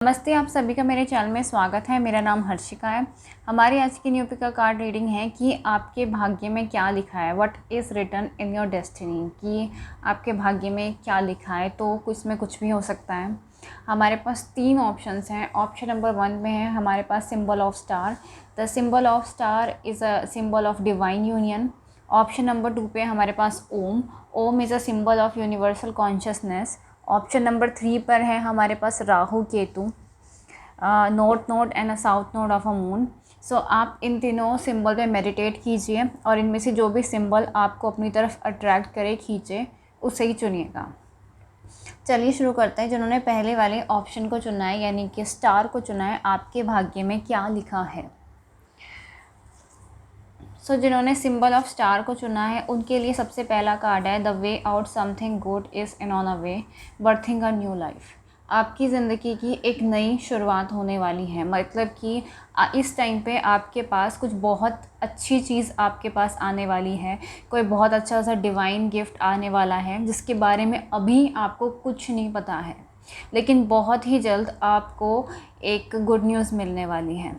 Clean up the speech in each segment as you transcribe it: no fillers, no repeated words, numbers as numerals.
नमस्ते, आप सभी का मेरे चैनल में स्वागत है। मेरा नाम हर्षिका है। हमारी आज की न्यू पिका कार्ड रीडिंग है कि आपके भाग्य में क्या लिखा है, what is written in your destiny, कि आपके भाग्य में क्या लिखा है। तो इसमें कुछ भी हो सकता है। हमारे पास 3 ऑप्शंस हैं। ऑप्शन नंबर 1 में है हमारे पास symbol of star. The symbol of star is a symbol of divine union. Option number 2 पे हमारे पास Om. Om is a symbol of universal consciousness. Option number 3 पर है हमारे पास Rahu Ketu, north node and a south node of a moon. So आप इन तीनों सिंबल पे मेडिटेट कीजिए और इनमें से जो भी सिंबल आपको अपनी तरफ अट्रैक्ट करे, खींचे, उसे ही चुनिएगा। चलिए शुरू करते हैं। जिन्होंने पहले वाले ऑप्शन को चुना है यानी कि स्टार को चुना है, आपके भाग्य में क्या लिखा है। जिन्होंने सिंबल ऑफ स्टार को चुना है उनके लिए सबसे पहला कार्ड है the way out, something good is in on a way, berthing a new life. आपकी ज़िंदगी की एक नई शुरुआत होने वाली है। मतलब कि इस टाइम पे आपके पास कुछ बहुत अच्छी चीज़ आपके पास आने वाली है। कोई बहुत अच्छा सा डिवाइन गिफ्ट आने वाला है जिसके बारे में अभी आपको कुछ नहीं पता है, लेकिन बहुत ही जल्द आपको एक गुड न्यूज़ मिलने वाली है।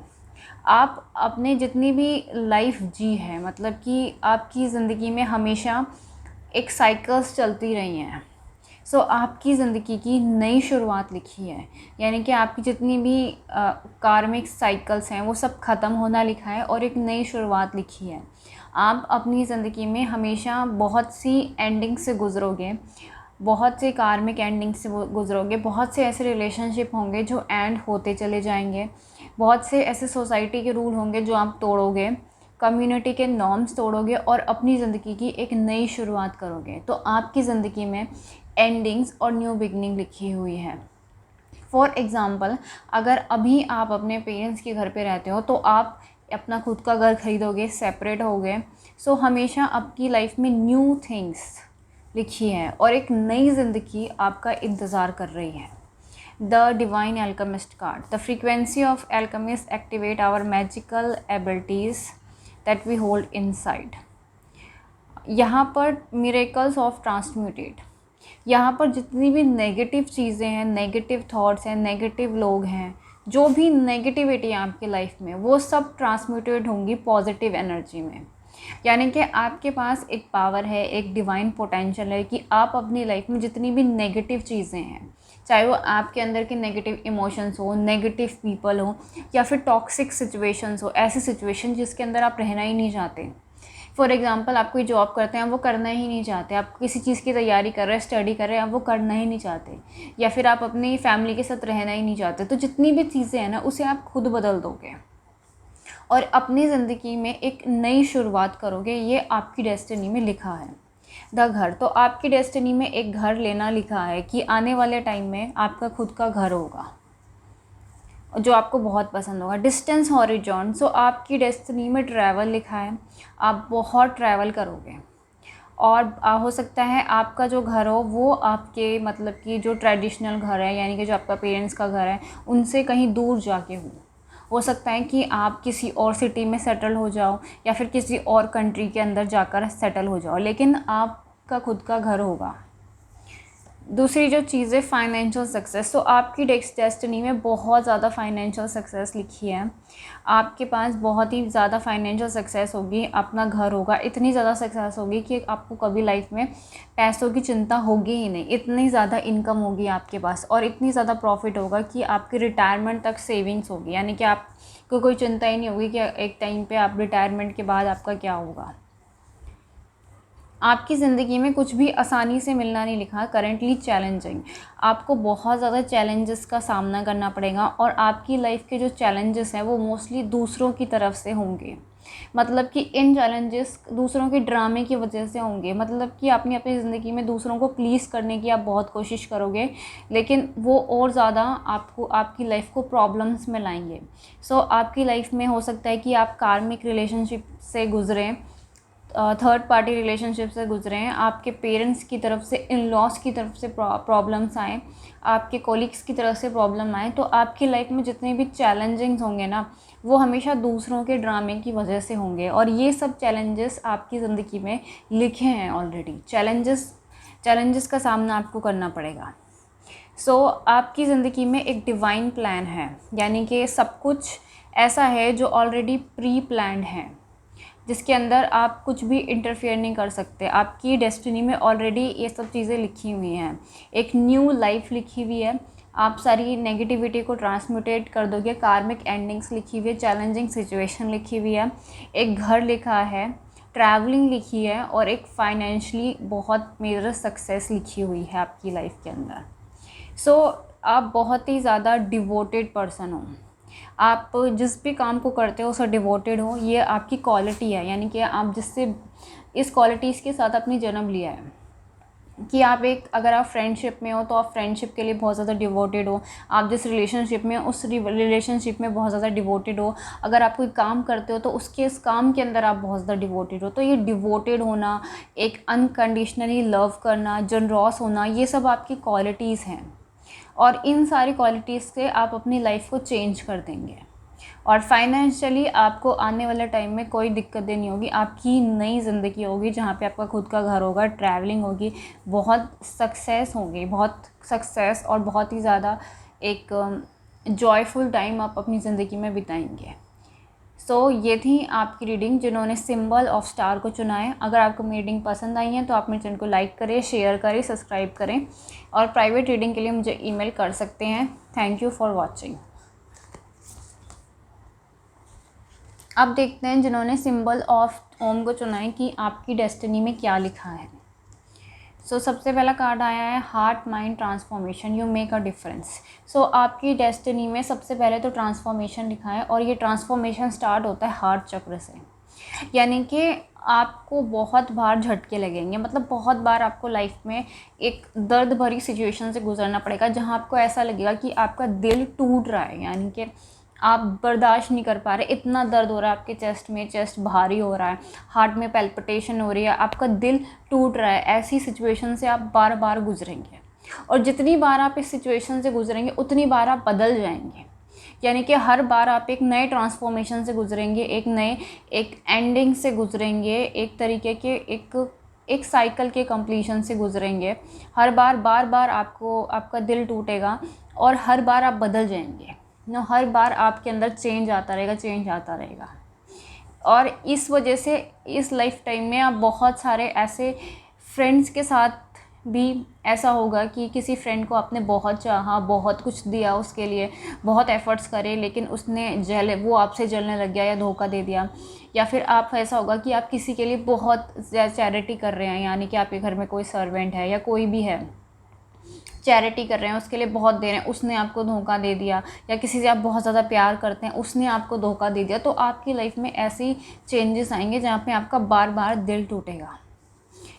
आप अपने जितनी भी लाइफ जी है, मतलब कि आपकी ज़िंदगी में हमेशा एक साइकिल्स चलती रही हैं। आपकी ज़िंदगी की नई शुरुआत लिखी है, यानी कि आपकी जितनी भी कार्मिक साइकिल्स हैं वो सब ख़त्म होना लिखा है और एक नई शुरुआत लिखी है। आप अपनी ज़िंदगी में हमेशा बहुत सी एंडिंग से गुज़रोगे, बहुत से कार्मिक एंडिंग से गुज़रोगे। बहुत से ऐसे रिलेशनशिप होंगे जो एंड होते चले जाएंगे। बहुत से ऐसे सोसाइटी के रूल होंगे जो आप तोड़ोगे, कम्युनिटी के नॉर्म्स तोड़ोगे और अपनी ज़िंदगी की एक नई शुरुआत करोगे। तो आपकी ज़िंदगी में एंडिंग्स और न्यू बिगनिंग लिखी हुई है। फॉर एग्ज़ाम्पल, अगर अभी आप अपने पेरेंट्स के घर पे रहते हो तो आप अपना खुद का घर खरीदोगे, सेपरेट होगे। हमेशा आपकी लाइफ में न्यू थिंग्स लिखी है और एक नई ज़िंदगी आपका इंतज़ार कर रही है। The divine alchemist card, the frequency of alchemist activate our magical abilities that we hold inside. यहाँ पर मिरेकल्स ऑफ ट्रांसम्यूटेड, यहाँ पर जितनी भी नेगेटिव चीज़ें हैं, नेगेटिव थॉट्स हैं, नेगेटिव लोग हैं, जो भी नेगेटिविटी है आपकी लाइफ में, वो सब ट्रांसम्यूटेड होंगी पॉजिटिव एनर्जी में। यानी कि आपके पास एक पावर है, एक डिवाइन पोटेंशियल है कि आप अपनी लाइफ में जितनी भी नेगेटिव चीज़ें हैं, चाहे वो आपके अंदर के नेगेटिव इमोशंस हो, नेगेटिव पीपल हो, या फिर टॉक्सिक सिचुएशंस हो, ऐसी सिचुएशन जिसके अंदर आप रहना ही नहीं चाहते। फॉर एग्ज़ाम्पल, आप कोई जॉब करते हैं, आप वो करना ही नहीं चाहते। आप किसी चीज़ की तैयारी कर रहे हैं, स्टडी कर रहे हैं, आप वो करना ही नहीं चाहते। या फिर आप अपनी फैमिली के साथ रहना ही नहीं चाहते। तो जितनी भी चीज़ें हैं ना, उसे आप खुद बदल दोगे और अपनी ज़िंदगी में एक नई शुरुआत करोगे। ये आपकी डेस्टिनी में लिखा है। द घर, तो आपकी डेस्टिनी में एक घर लेना लिखा है कि आने वाले टाइम में आपका खुद का घर होगा जो आपको बहुत पसंद होगा। डिस्टेंस हॉरिजॉन, आपकी डेस्टिनी में ट्रैवल लिखा है। आप बहुत ट्रैवल करोगे और हो सकता है आपका जो घर हो वो आपके मतलब कि जो ट्रेडिशनल घर है, यानी कि जो आपका पेरेंट्स का घर है, उनसे कहीं दूर जाके हो सकता है कि आप किसी और सिटी में सेटल हो जाओ या फिर किसी और कंट्री के अंदर जाकर सेटल हो जाओ, लेकिन आपका खुद का घर होगा। दूसरी जो चीज़ है फाइनेंशियल सक्सेस, आपकी डेस्टिनी में बहुत ज़्यादा फाइनेंशियल सक्सेस लिखी है। आपके पास बहुत ही ज़्यादा फाइनेंशियल सक्सेस होगी, अपना घर होगा, इतनी ज़्यादा सक्सेस होगी कि आपको कभी लाइफ में पैसों की चिंता होगी ही नहीं। इतनी ज़्यादा इनकम होगी आपके पास और इतनी ज़्यादा प्रॉफिट होगा कि आपकी रिटायरमेंट तक सेविंग्स होगी। यानी कि आपको कोई चिंता ही नहीं होगी कि एक टाइम पर आप रिटायरमेंट के बाद आपका क्या होगा। आपकी ज़िंदगी में कुछ भी आसानी से मिलना नहीं लिखा। करेंटली चैलेंजिंग, आपको बहुत ज़्यादा चैलेंजेस का सामना करना पड़ेगा और आपकी लाइफ के जो चैलेंजेस हैं वो मोस्टली दूसरों की तरफ से होंगे। मतलब कि इन चैलेंजेस दूसरों के ड्रामे की वजह से होंगे। मतलब कि आपने अपनी ज़िंदगी में दूसरों को प्लीज़ करने की आप बहुत कोशिश करोगे, लेकिन वो और ज़्यादा आपको आपकी लाइफ को प्रॉब्लम्स में लाएंगे। आपकी लाइफ में हो सकता है कि आप कार्मिक रिलेशनशिप से गुजरें, थर्ड पार्टी रिलेशनशिप से गुजरे हैं, आपके पेरेंट्स की तरफ से, इन लॉज की तरफ से प्रॉब्लम्स आए, आपके कोलिग्स की तरफ से प्रॉब्लम आए। तो आपकी लाइफ में जितने भी चैलेंजिंग्स होंगे ना, वो हमेशा दूसरों के ड्रामे की वजह से होंगे और ये सब चैलेंजेस आपकी ज़िंदगी में लिखे हैं ऑलरेडी। चैलेंजेस का सामना आपको करना पड़ेगा। आपकी ज़िंदगी में एक डिवाइन प्लान है, यानी कि सब कुछ ऐसा है जो ऑलरेडी प्री प्लान्ड है, जिसके अंदर आप कुछ भी इंटरफेयर नहीं कर सकते। आपकी डेस्टिनी में ऑलरेडी ये सब चीज़ें लिखी हुई हैं, एक न्यू लाइफ लिखी हुई है। आप सारी नेगेटिविटी को ट्रांसम्यूटेट कर दोगे, कार्मिक एंडिंग्स लिखी हुई है, चैलेंजिंग सिचुएशन लिखी हुई है, एक घर लिखा है, ट्रैवलिंग लिखी है, और एक फाइनेंशियली बहुत मेजर सक्सेस लिखी हुई है आपकी लाइफ के अंदर। आप बहुत ही ज़्यादा डिवोटेड पर्सन हो, आप जिस भी काम को करते हो उसे डिवोटेड हो, ये आपकी क्वालिटी है। यानी कि आप जिससे इस क्वालिटीज़ के साथ अपनी जन्म लिया है कि अगर आप फ्रेंडशिप में हो तो आप फ्रेंडशिप के लिए बहुत ज़्यादा डिवोटेड हो, आप जिस रिलेशनशिप में उस रिलेशनशिप में बहुत ज़्यादा डिवोटेड हो, अगर आप कोई काम करते हो तो उस काम के अंदर आप बहुत ज़्यादा डिवोटेड हो। तो ये डिवोटेड होना, एक अनकंडीशनली लव करना, जनरॉस होना, ये सब आपकी क्वालिटीज़ हैं, और इन सारी क्वालिटीज़ से आप अपनी लाइफ को चेंज कर देंगे। और फाइनेंशियली आपको आने वाले टाइम में कोई दिक्कतें नहीं होगी, आपकी नई ज़िंदगी होगी जहाँ पे आपका खुद का घर होगा, ट्रैवलिंग होगी, बहुत सक्सेस होगी, बहुत सक्सेस और बहुत ही ज़्यादा एक जॉयफुल टाइम आप अपनी ज़िंदगी में बिताएंगे। ये थी आपकी रीडिंग जिन्होंने सिंबल ऑफ स्टार को चुना है। अगर आपको मेरी रीडिंग पसंद आई है तो आप मेरे चैनल को लाइक करें, शेयर करें, सब्सक्राइब करें, और प्राइवेट रीडिंग के लिए मुझे ईमेल कर सकते हैं। Thank you for watching. अब देखते हैं जिन्होंने सिंबल ऑफ ओम को चुना है कि आपकी डेस्टिनी में क्या लिखा है। सबसे पहला कार्ड आया है heart mind transformation, you make a difference. आपकी डेस्टिनी में सबसे पहले तो ट्रांसफॉर्मेशन लिखा है, और ये ट्रांसफॉर्मेशन स्टार्ट होता है हार्ट चक्र से। यानी कि आपको बहुत बार झटके लगेंगे, मतलब बहुत बार आपको लाइफ में एक दर्द भरी सिचुएशन से गुजरना पड़ेगा जहाँ आपको ऐसा लगेगा कि आपका दिल टूट रहा है, यानी कि आप बर्दाश्त नहीं कर पा रहे, इतना दर्द हो रहा है आपके चेस्ट में, चेस्ट भारी हो रहा है, हार्ट में पैल्पिटेशन हो रही है, आपका दिल टूट रहा है। ऐसी सिचुएशन से आप बार बार गुजरेंगे, और जितनी बार आप इस सिचुएशन से गुजरेंगे उतनी बार आप बदल जाएंगे। यानी कि हर बार आप एक नए ट्रांसफॉर्मेशन से गुजरेंगे, एक एंडिंग से गुजरेंगे, एक तरीके के एक साइकिल के कंप्लीशन से गुजरेंगे। हर बार बार आपका दिल टूटेगा, और हर बार आप बदल जाएंगे। हर बार आपके अंदर चेंज आता रहेगा। और इस वजह से इस लाइफ टाइम में आप बहुत सारे ऐसे फ्रेंड्स के साथ भी ऐसा होगा कि किसी फ्रेंड को आपने बहुत चाहा, बहुत कुछ दिया उसके लिए, बहुत एफ़र्ट्स करे, लेकिन वो आपसे जलने लग गया या धोखा दे दिया। या फिर आप ऐसा होगा कि आप किसी के लिए बहुत चैरिटी कर रहे हैं, यानी कि आपके घर में कोई सर्वेंट है या कोई भी है, चैरिटी कर रहे हैं, उसके लिए बहुत दे रहे हैं, उसने आपको धोखा दे दिया, या किसी से आप बहुत ज़्यादा प्यार करते हैं, उसने आपको धोखा दे दिया। तो आपकी लाइफ में ऐसी चेंजेस आएंगे जहाँ पे आपका बार बार दिल टूटेगा।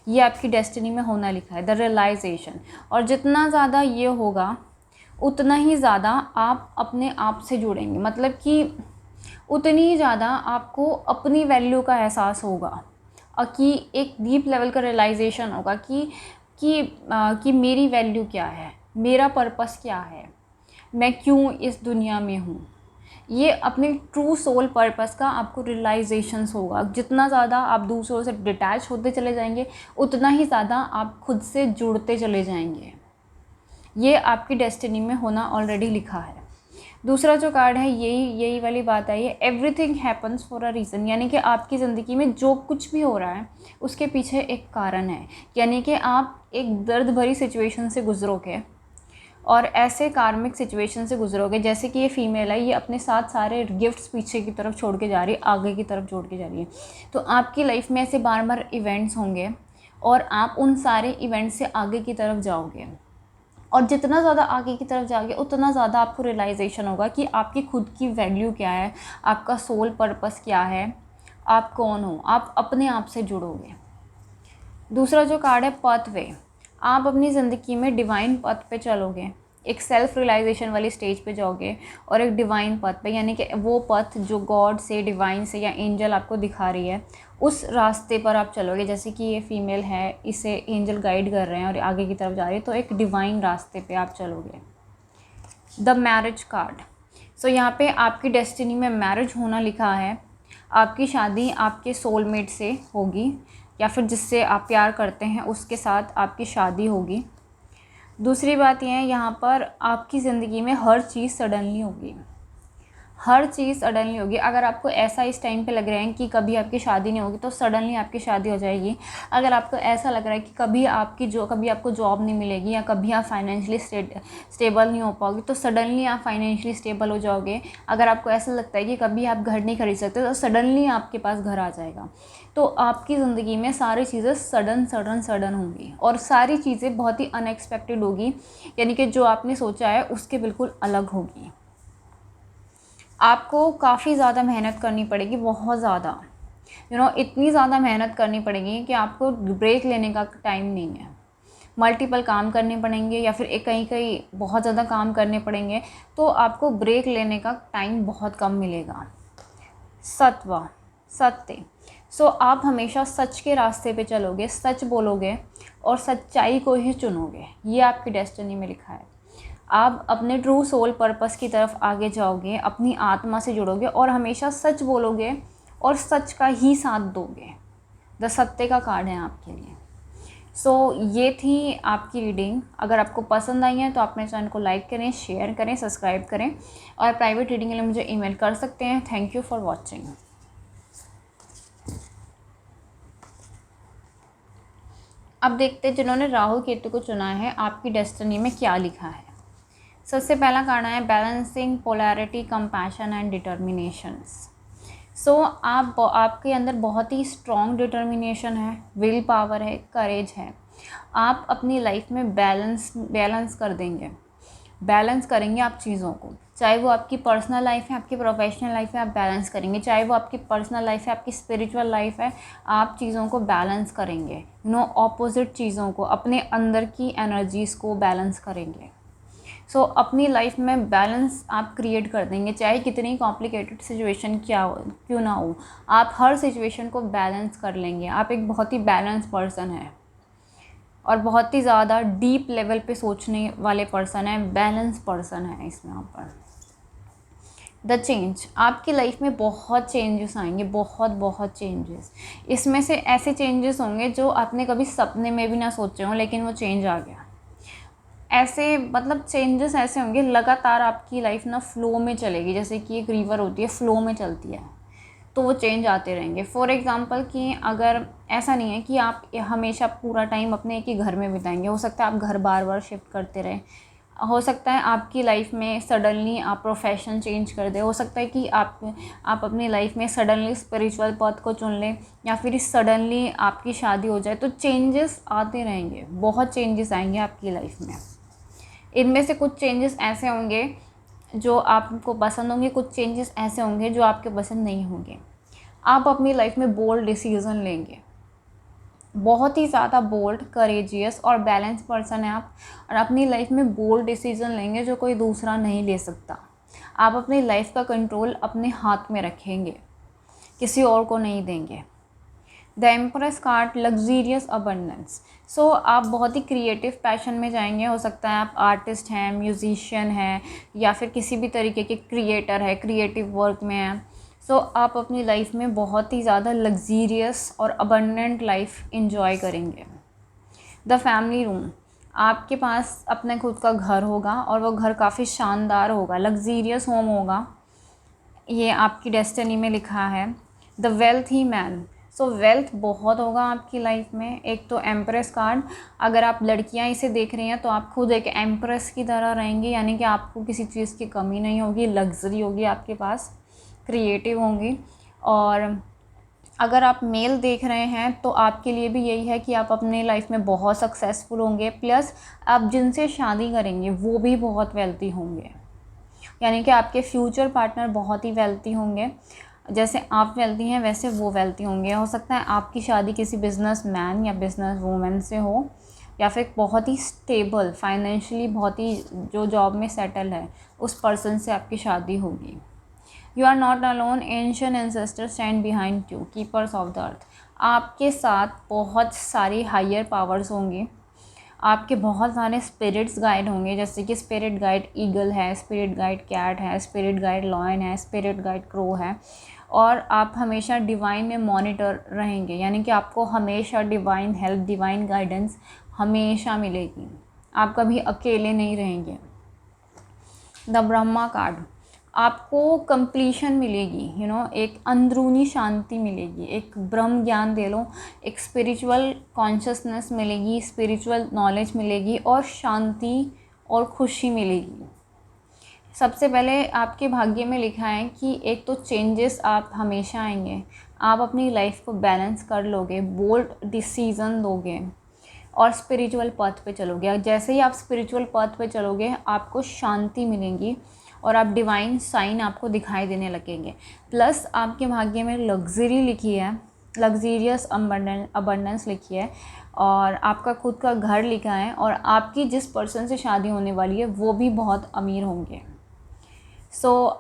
ये आपकी डेस्टिनी में होना लिखा है, द रियलाइजेशन। और जितना ज़्यादा ये होगा उतना ही ज़्यादा आप अपने आप से जुड़ेंगे, मतलब कि उतनी ही ज़्यादा आपको अपनी वैल्यू का एहसास होगा, और कि एक डीप लेवल का रियलाइजेशन होगा कि मेरी वैल्यू क्या है, मेरा पर्पस क्या है, मैं क्यों इस दुनिया में हूँ। ये अपने ट्रू सोल पर्पस का आपको रियलाइजेशंस होगा। जितना ज़्यादा आप दूसरों से डिटैच होते चले जाएंगे उतना ही ज़्यादा आप खुद से जुड़ते चले जाएंगे। ये आपकी डेस्टिनी में होना ऑलरेडी लिखा है। दूसरा जो कार्ड है यही वाली बात आई है, everything happens for a reason. यानी कि आपकी ज़िंदगी में जो कुछ भी हो रहा है उसके पीछे एक कारण है। यानी कि आप एक दर्द भरी सिचुएशन से गुजरोगे, और ऐसे कार्मिक सिचुएशन से गुजरोगे, जैसे कि ये फीमेल है, ये अपने साथ सारे गिफ्ट्स पीछे की तरफ छोड़ के जा रही है, आगे की तरफ छोड़ के जा रही है। तो आपकी लाइफ में ऐसे बार बार इवेंट्स होंगे, और आप उन सारे इवेंट्स से आगे की तरफ जाओगे, और जितना ज़्यादा आगे की तरफ जाओगे उतना ज़्यादा आपको रियलाइजेशन होगा कि आपकी खुद की वैल्यू क्या है, आपका सोल पर्पस क्या है, आप कौन हो, आप अपने आप से जुड़ोगे। दूसरा जो कार्ड है पाथवे, आप अपनी ज़िंदगी में डिवाइन पथ पे चलोगे, एक सेल्फ रियलाइजेशन वाली स्टेज पे जाओगे, और एक डिवाइन पथ पे, यानी कि वो पथ जो गॉड से, डिवाइन से या एंजल आपको दिखा रही है, उस रास्ते पर आप चलोगे। जैसे कि ये फीमेल है, इसे एंजल गाइड कर रहे हैं और आगे की तरफ जा रही है, तो एक डिवाइन रास्ते पे आप चलोगे। द मैरिज कार्ड, यहाँ पे आपकी डेस्टिनी में मैरिज होना लिखा है। आपकी शादी आपके सोलमेट से होगी, या फिर जिससे आप प्यार करते हैं उसके साथ आपकी शादी होगी। दूसरी बात यह है, यहाँ पर आपकी ज़िंदगी में हर चीज़ सडनली होगी, हर चीज़ सडनली होगी। अगर आपको ऐसा इस टाइम पे लग रहा है कि कभी आपकी शादी नहीं होगी, तो सडनली आपकी शादी हो जाएगी। अगर आपको ऐसा लग रहा है कि कभी आपको जॉब नहीं मिलेगी या कभी आप फाइनेंशियली स्टेबल नहीं हो पाओगे, तो सडनली आप फाइनेंशियली स्टेबल हो जाओगे। अगर आपको ऐसा लगता है कि कभी आप घर नहीं खरीद सकते, तो सडनली आपके पास घर आ जाएगा। तो आपकी ज़िंदगी में सारी चीज़ें सडन होंगी और सारी चीज़ें बहुत ही अनएक्सपेक्टेड होगी, यानी कि जो आपने सोचा है उसके बिल्कुल अलग होगी। आपको काफ़ी ज़्यादा मेहनत करनी पड़ेगी, बहुत ज़्यादा, इतनी ज़्यादा मेहनत करनी पड़ेगी कि आपको ब्रेक लेने का टाइम नहीं है। मल्टीपल काम करने पड़ेंगे या फिर कहीं कहीं बहुत ज़्यादा काम करने पड़ेंगे, तो आपको ब्रेक लेने का टाइम बहुत कम मिलेगा। सत्य। सो आप हमेशा सच के रास्ते पे चलोगे, सच बोलोगे और सच्चाई को ही चुनोगे, ये आपकी डेस्टिनी में लिखा है। आप अपने ट्रू सोल पर्पस की तरफ आगे जाओगे, अपनी आत्मा से जुड़ोगे और हमेशा सच बोलोगे और सच का ही साथ दोगे। द सत्य का कार्ड है आपके लिए। ये थी आपकी रीडिंग। अगर आपको पसंद आई है तो अपने चैनल को लाइक करें, शेयर करें, सब्सक्राइब करें और प्राइवेट रीडिंग के लिए मुझे ईमेल कर सकते हैं। Thank you for watching. अब देखते हैं जिन्होंने राहु केतु को चुना है, आपकी डेस्टिनी में क्या लिखा है। सबसे पहला कार्ड है बैलेंसिंग पोलैरिटी, कंपैशन एंड डिटर्मिनेशंस। आपके अंदर बहुत ही स्ट्रॉन्ग डिटर्मिनेशन है, विल पावर है, करेज है। आप अपनी लाइफ में बैलेंस कर देंगे, बैलेंस करेंगे आप चीज़ों को, चाहे वो आपकी पर्सनल लाइफ है, आपकी प्रोफेशनल लाइफ है, आप बैलेंस करेंगे। चाहे वो आपकी पर्सनल लाइफ है, आपकी स्पिरिचुअल लाइफ है, आप चीज़ों को बैलेंस करेंगे। ऑपोजिट चीज़ों को, अपने अंदर की एनर्जीज़ को बैलेंस करेंगे। अपनी लाइफ में बैलेंस आप क्रिएट कर देंगे, चाहे कितनी कॉम्प्लिकेटेड सिचुएशन क्यों ना हो, आप हर सिचुएशन को बैलेंस कर लेंगे। आप एक बहुत ही बैलेंस पर्सन है और बहुत ही ज़्यादा डीप लेवल पे सोचने वाले पर्सन है, बैलेंस पर्सन है इसमें। यहाँ पर द चेंज, आपकी लाइफ में बहुत चेंजेस आएंगे, बहुत चेंजेस। इसमें से ऐसे चेंजेस होंगे जो आपने कभी सपने में भी ना सोचे हों, लेकिन वो चेंज आ गया। ऐसे मतलब चेंजेस ऐसे होंगे, लगातार आपकी लाइफ ना फ्लो में चलेगी, जैसे कि एक रिवर होती है, फ्लो में चलती है, तो वो चेंज आते रहेंगे। फॉर एग्ज़ाम्पल कि अगर ऐसा नहीं है कि आप हमेशा पूरा टाइम अपने एक ही घर में बिताएंगे, हो सकता है आप घर बार बार शिफ्ट करते रहें, हो सकता है आपकी लाइफ में सडनली आप प्रोफेशन चेंज कर दें, हो सकता है कि आप अपनी लाइफ में सडनली स्पिरिचुअल पथ को चुन लें, या फिर सडनली आपकी शादी हो जाए। तो चेंजेस आते रहेंगे, बहुत चेंजेस आएंगे आपकी लाइफ में। इनमें से कुछ चेंजेस ऐसे होंगे जो आपको पसंद होंगे, कुछ चेंजेस ऐसे होंगे जो आपके पसंद नहीं होंगे। आप अपनी लाइफ में बोल्ड डिसीज़न लेंगे, बहुत ही ज़्यादा बोल्ड, करेजियस और बैलेंस पर्सन है आप, और अपनी लाइफ में बोल्ड डिसीज़न लेंगे जो कोई दूसरा नहीं ले सकता। आप अपनी लाइफ का कंट्रोल अपने हाथ में रखेंगे, किसी और को नहीं देंगे। The empress card, luxurious abundance. आप बहुत ही क्रिएटिव पैशन में जाएंगे। हो सकता है आप आर्टिस्ट हैं, म्यूजिशियन हैं, या फिर किसी भी तरीके के क्रिएटर है, क्रिएटिव वर्क में हैं। आप अपनी लाइफ में बहुत ही ज़्यादा लग्जीरियस और अबंडेंट लाइफ इंजॉय करेंगे। द फैमिली रूम, आपके पास अपने खुद का घर होगा और वो घर काफ़ी शानदार होगा, लग्जीरियस होम होगा, ये आपकी डेस्टिनी में लिखा है। द वेल्थी मैन, वेल्थ बहुत होगा आपकी लाइफ में। एक तो एम्प्रेस कार्ड, अगर आप लड़कियां इसे देख रही हैं तो आप खुद एक एम्प्रेस की तरह रहेंगी, यानी कि आपको किसी चीज़ की कमी नहीं होगी, लग्जरी होगी आपके पास, क्रिएटिव होंगी। और अगर आप मेल देख रहे हैं तो आपके लिए भी यही है कि आप अपने लाइफ में बहुत सक्सेसफुल होंगे, प्लस आप जिनसे शादी करेंगे वो भी बहुत वेल्थी होंगे, यानी कि आपके फ्यूचर पार्टनर बहुत ही वेल्थी होंगे। जैसे आप वेल्थी हैं वैसे वो वेल्थी होंगे। हो सकता है आपकी शादी किसी बिजनेस मैन या बिजनेस वूमेन से हो, या फिर बहुत ही स्टेबल फाइनेंशियली, बहुत ही जो जॉब में सेटल है उस पर्सन से आपकी शादी होगी। You are not alone, ancient ancestors stand behind you, keepers of the earth. आपके साथ बहुत सारी हायर पावर्स होंगी, आपके बहुत सारे स्पिरिट्स गाइड होंगे, जैसे कि स्पिरिट गाइड ईगल है, स्पिरिट गाइड कैट है, स्पिरिट गाइड लॉयन है, स्पिरिट गाइड क्रो है। और आप हमेशा डिवाइन में मॉनिटर रहेंगे, यानी कि आपको हमेशा डिवाइन हेल्प, डिवाइन गाइडेंस हमेशा मिलेगी। आप कभी अकेले नहीं रहेंगे। द ब्रह्मा कार्ड, आपको कंप्लीशन मिलेगी, एक अंदरूनी शांति मिलेगी, एक ब्रह्म ज्ञान दे लो, एक स्पिरिचुअल कॉन्शियसनेस मिलेगी, स्पिरिचुअल नॉलेज मिलेगी और शांति और खुशी मिलेगी। सबसे पहले आपके भाग्य में लिखा है कि एक तो चेंजेस आप हमेशा आएंगे, आप अपनी लाइफ को बैलेंस कर लोगे, बोल्ड डिसीज़न लोगे और स्पिरिचुअल पथ पे चलोगे। जैसे ही आप स्पिरिचुअल पथ पे चलोगे आपको शांति मिलेगी और आप डिवाइन साइन आपको दिखाई देने लगेंगे। प्लस आपके भाग्य में लग्जरी लिखी है, लग्जीरियस अबंडेंस लिखी है और आपका खुद का घर लिखा है और आपकी जिस पर्सन से शादी होने वाली है वो भी बहुत अमीर होंगे।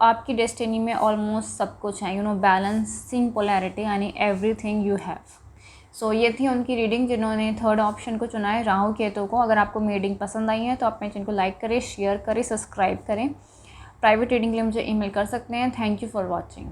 आपकी डेस्टिनी में ऑलमोस्ट सब कुछ है, बैलेंसिंग पोलैरिटी, यानी एवरीथिंग यू हैव। ये थी उनकी रीडिंग जिन्होंने थर्ड ऑप्शन को चुना है, राहु केतु को। अगर आपको मेरी रीडिंग पसंद आई है तो आप मेरे चैनल को लाइक करें, शेयर करें, सब्सक्राइब करें। प्राइवेट रीडिंग के लिए मुझे ईमेल कर सकते हैं। Thank you for watching.